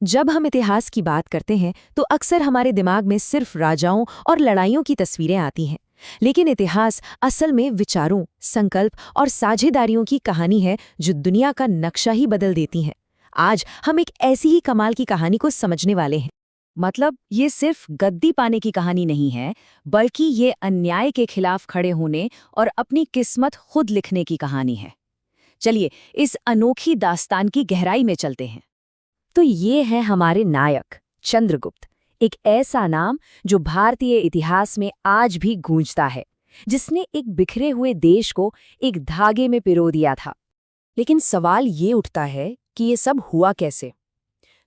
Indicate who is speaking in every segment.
Speaker 1: जब हम इतिहास की बात करते हैं तो अक्सर हमारे दिमाग में सिर्फ राजाओं और लड़ाइयों की तस्वीरें आती हैं। लेकिन इतिहास असल में विचारों, संकल्प और साझेदारियों की कहानी है जो दुनिया का नक्शा ही बदल देती हैं। आज हम एक ऐसी ही कमाल की कहानी को समझने वाले हैं।
Speaker 2: मतलब ये सिर्फ गद्दी पाने की कहानी नहीं है, बल्कि ये अन्याय के खिलाफ खड़े होने और अपनी किस्मत खुद लिखने की कहानी है। चलिए इस अनोखी दास्तान की गहराई में चलते हैं। तो ये है हमारे नायक चंद्रगुप्त, एक ऐसा नाम जो भारतीय इतिहास में आज भी गूंजता है, जिसने एक बिखरे हुए देश को एक धागे में पिरो दिया था। लेकिन सवाल ये उठता है कि ये सब हुआ कैसे?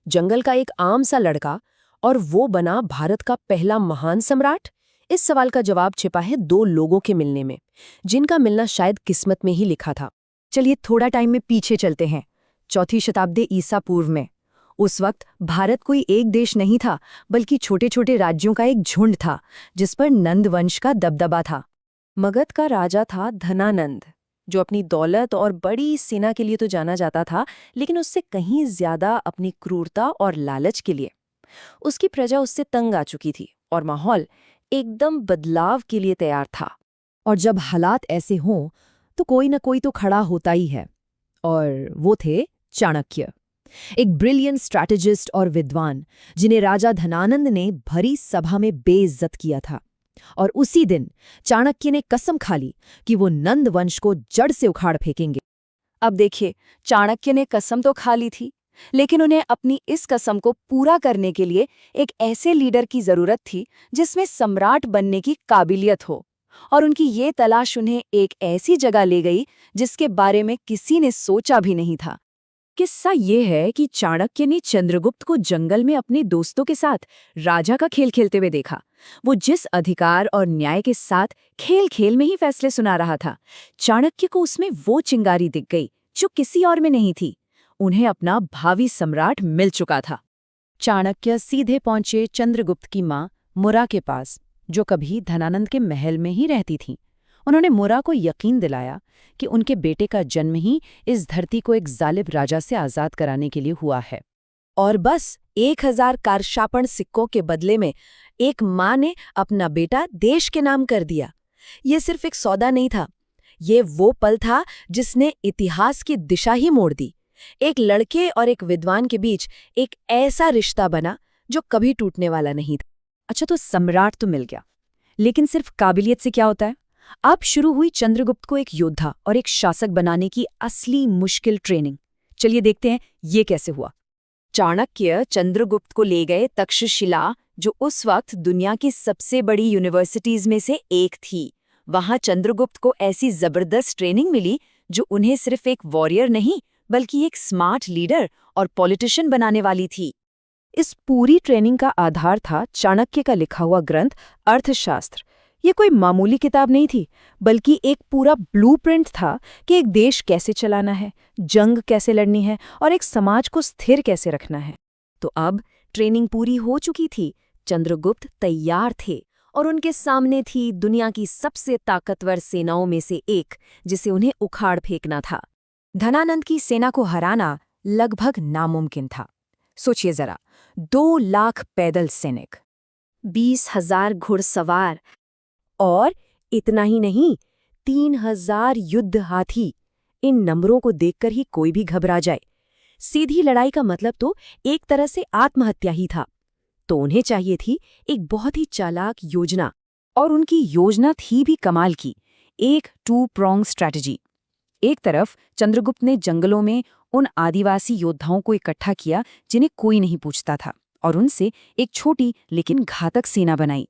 Speaker 2: जंगल का एक आम सा लड़का और वो बना भारत का पहला महान सम्राट? इस सवाल का जवाब छिपा है दो लोगों के मिलने में, जिनका मिलना शायद किस्मत में ही लिखा था।
Speaker 1: चलिए थोड़ा टाइम में पीछे चलते हैं, 4वीं शताब्दी ईसा पूर्व में। उस वक्त भारत कोई एक देश नहीं था, बल्कि छोटे छोटे राज्यों का एक झुंड था जिस पर नंद वंश का दबदबा था।
Speaker 2: मगध का राजा था धनानंद, जो अपनी दौलत और बड़ी सेना के लिए तो जाना जाता था, लेकिन उससे कहीं ज्यादा अपनी क्रूरता और लालच के लिए। उसकी प्रजा उससे तंग आ चुकी थी और माहौल एकदम बदलाव के लिए तैयार था।
Speaker 1: और जब हालात ऐसे हों तो कोई न कोई तो खड़ा होता ही है, और वो थे चाणक्य, एक ब्रिलियंट स्ट्रैटेजिस्ट और विद्वान जिन्हें राजा धनानंद ने भरी सभा में बेइज्जत किया था। और उसी दिन चाणक्य ने कसम खा ली कि वो नंद वंश को जड़ से उखाड़ फेंकेंगे।
Speaker 2: अब देखिए, चाणक्य ने कसम तो खा ली थी, लेकिन उन्हें अपनी इस कसम को पूरा करने के लिए एक ऐसे लीडर की जरूरत थी जिसमें सम्राट बनने की काबिलियत हो। और उनकी ये तलाश उन्हें एक ऐसी जगह ले गई जिसके बारे में किसी ने सोचा भी नहीं था। किस्सा ये है कि चाणक्य ने चंद्रगुप्त को जंगल में अपने दोस्तों के साथ राजा का खेल खेलते हुए देखा। वो जिस अधिकार और न्याय के साथ खेल खेल में ही फैसले सुना रहा था, चाणक्य को उसमें वो चिंगारी दिख गई जो किसी और में नहीं थी। उन्हें अपना भावी सम्राट मिल चुका था।
Speaker 1: चाणक्य सीधे पहुंचे चंद्रगुप्त की मां मुरा के पास, जो कभी धनानंद के महल में ही रहती थी। उन्होंने मुरा को यकीन दिलाया कि उनके बेटे का जन्म ही इस धरती को एक जालिब राजा से आज़ाद कराने के लिए हुआ है।
Speaker 2: और बस 1000 कारशापण सिक्कों के बदले में एक माँ ने अपना बेटा देश के नाम कर दिया। ये सिर्फ एक सौदा नहीं था, ये वो पल था जिसने इतिहास की दिशा ही मोड़ दी। एक लड़के और एक विद्वान के बीच एक ऐसा रिश्ता बना जो कभी टूटने वाला नहीं था।
Speaker 1: अच्छा, तो सम्राट तो मिल गया, लेकिन सिर्फ काबिलियत से क्या होता है? अब शुरू हुई चंद्रगुप्त को एक योद्धा और एक शासक बनाने की असली मुश्किल ट्रेनिंग। चलिए देखते हैं ये कैसे हुआ।
Speaker 2: चाणक्य चंद्रगुप्त को ले गए तक्षशिला, जो उस वक्त दुनिया की सबसे बड़ी यूनिवर्सिटीज में से एक थी। वहां चंद्रगुप्त को ऐसी जबरदस्त ट्रेनिंग मिली जो उन्हें सिर्फ एक वॉरियर नहीं, बल्कि एक स्मार्ट लीडर और पॉलिटिशियन बनाने वाली थी।
Speaker 1: इस पूरी ट्रेनिंग का आधार था चाणक्य का लिखा हुआ ग्रंथ अर्थशास्त्र। ये कोई मामूली किताब नहीं थी, बल्कि एक पूरा ब्लूप्रिंट था कि एक देश कैसे चलाना है, जंग कैसे लड़नी है और एक समाज को स्थिर कैसे रखना है।
Speaker 2: तो अब ट्रेनिंग पूरी हो चुकी थी, चंद्रगुप्त तैयार थे और उनके सामने थी दुनिया की सबसे ताकतवर सेनाओं में से एक, जिसे उन्हें उखाड़ फेंकना था। धनानंद की सेना को हराना लगभग नामुमकिन था। सोचिए जरा, 2 लाख पैदल सैनिक, 20,000 घुड़सवार और इतना ही नहीं, 3000 युद्ध हाथी। इन नंबरों को देखकर ही कोई भी घबरा जाए। सीधी लड़ाई का मतलब तो एक तरह से आत्महत्या ही था। तो उन्हें चाहिए थी एक बहुत ही चालाक योजना, और उनकी योजना थी भी कमाल की, एक 2-prong स्ट्रैटेजी। एक तरफ चंद्रगुप्त ने जंगलों में उन आदिवासी योद्धाओं को इकट्ठा किया जिन्हें कोई नहीं पूछता था, और उनसे एक छोटी लेकिन घातक सेना बनाई।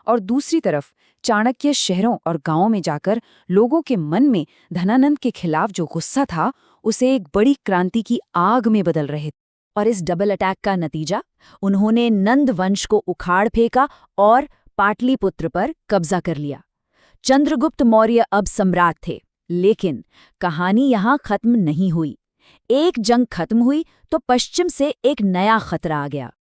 Speaker 2: और दूसरी तरफ चाणक्य शहरों और गांवों में जाकर लोगों के मन में धनानंद के खिलाफ जो गुस्सा था, उसे एक बड़ी क्रांति की आग में बदल रहे। और इस डबल अटैक का नतीजा, उन्होंने नंद वंश को उखाड़ फेंका और पाटलिपुत्र पर कब्जा कर लिया। चंद्रगुप्त मौर्य अब सम्राट थे, लेकिन कहानी यहाँ खत्म नहीं हुई। एक जंग खत्म हुई तो पश्चिम से एक नया खतरा आ गया।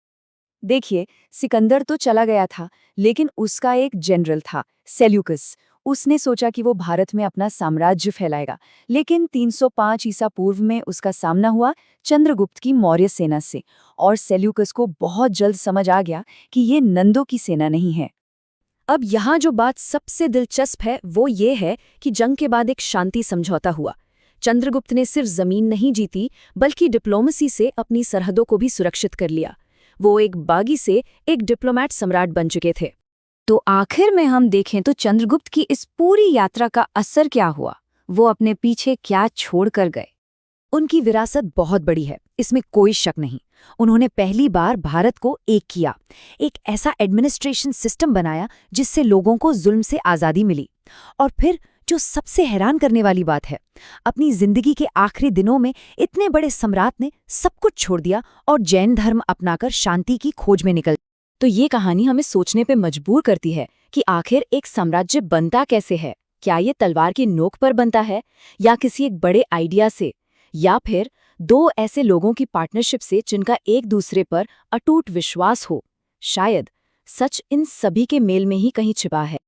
Speaker 2: देखिए, सिकंदर तो चला गया था, लेकिन उसका एक जनरल था, सेल्यूकस।
Speaker 3: उसने सोचा कि वो भारत में अपना साम्राज्य फैलाएगा, लेकिन 305 ईसा पूर्व में उसका सामना हुआ चंद्रगुप्त की मौर्य सेना से, और सेल्यूकस को बहुत जल्द समझ आ गया कि ये नंदों की सेना नहीं है।
Speaker 2: अब यहाँ जो बात सबसे दिलचस्प है वो ये है कि जंग के बाद एक शांति समझौता हुआ। चंद्रगुप्त ने सिर्फ जमीन नहीं जीती बल्कि डिप्लोमेसी से अपनी सरहदों को भी सुरक्षित कर लिया। वो एक बागी से एक डिप्लोमैट सम्राट बन चुके थे।
Speaker 3: तो आखिर में हम देखें तो चंद्रगुप्त की इस पूरी यात्रा का असर क्या हुआ, वो अपने पीछे क्या छोड़ कर गए?
Speaker 1: उनकी विरासत बहुत बड़ी है, इसमें कोई शक नहीं। उन्होंने पहली बार भारत को एक किया, एक ऐसा एडमिनिस्ट्रेशन सिस्टम बनाया जिससे लोगों को जुल्म से आज़ादी मिली। और फिर जो सबसे हैरान करने वाली बात है, अपनी जिंदगी के आखिरी दिनों में इतने बड़े सम्राट ने सब कुछ छोड़ दिया और जैन धर्म अपनाकर शांति की खोज में निकल।
Speaker 2: तो ये कहानी हमें सोचने पे मजबूर करती है कि आखिर एक साम्राज्य बनता कैसे है। क्या ये तलवार की नोक पर बनता है, या किसी एक बड़े आइडिया से, या फिर दो ऐसे लोगों की पार्टनरशिप से जिनका एक दूसरे पर अटूट विश्वास हो? शायद सच इन सभी के मेल में ही कहीं छिपा है।